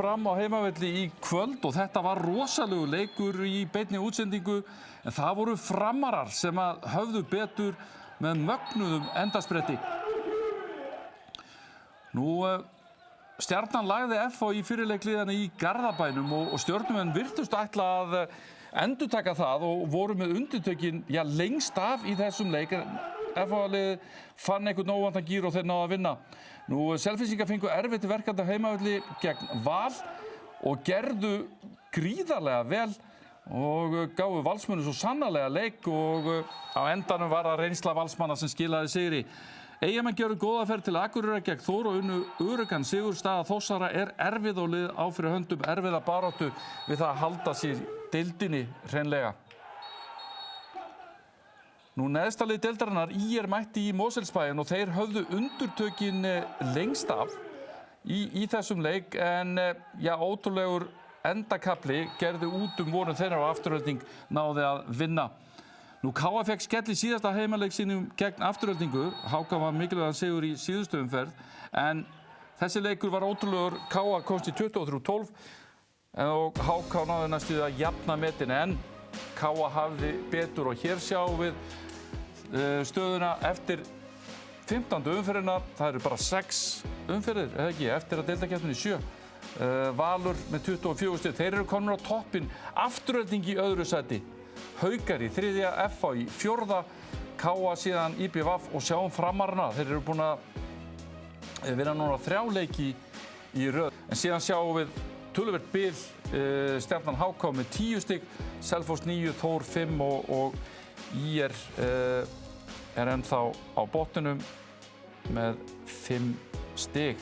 fram á heimavelli í kvöld og þetta var rosalegu leikur í beinni útsendingu en það voru Framarar sem að höfðu betur með mögnuðum endaspretti. Nú, Stjarnan lagði FH í fyrirleikliðana í Garðabænum og Stjörnumenn virtust ætla að endurtaka það og voru með undirtökin lengst af í þessum leik. FH-liðið fann einhvern óvæntan gír og þeir náðu að vinna. Nú, Selfyssingar fengu erfitt verkefni á heimavelli gegn Val og gerðu gríðarlega vel og gáfu Valsmönnum svo sannarlega leik og á endanum var það reynsla Valsmanna sem skilaði sigri. Eyjamenn gjörðu góða ferð til Akureyrar gegn Þór og unnu öruggan sigur. Staða Þórsara erfið og lið á fyrir höndum erfiða baráttu við það að halda sér deildinni hreinlega. Nú, neðsta lið deildarinnar ÍR mætti í Mosfellsbæinn og þeir höfðu undirtökin lengst af í þessum leik en ótrúlegur endakafli gerði út vonum þeirra og Afturelding náði að vinna. Nú, KA fékk skell í síðasta heimaleik sínum gegn Aftureldingu. HK var mikilvægan sigur í síðustu umferð en þessi leikur var ótrúlegur. KA komst í 23-12 og HK náði næstu að jafna metin en KA hafði betur og hér sjáum við stöðuna eftir 15. umferðina. Það eru bara 6 umferðir, eða ekki, eftir að deildakeppninni 7. Valur með 24 stig. Þeir eru komnir á toppinn. Afturelding í öðru sæti. Haukar í 3., FH í 4., KA síðan IBVF og sjáum Framarana. Þeir eru búin að vinna núna 3 leiki í röð. En síðan sjáum við töluvert bil, Stjarnan HK með 10 stig, Selfoss 9, Þór 5 og ÍR ennþá á botninum með 5 stig.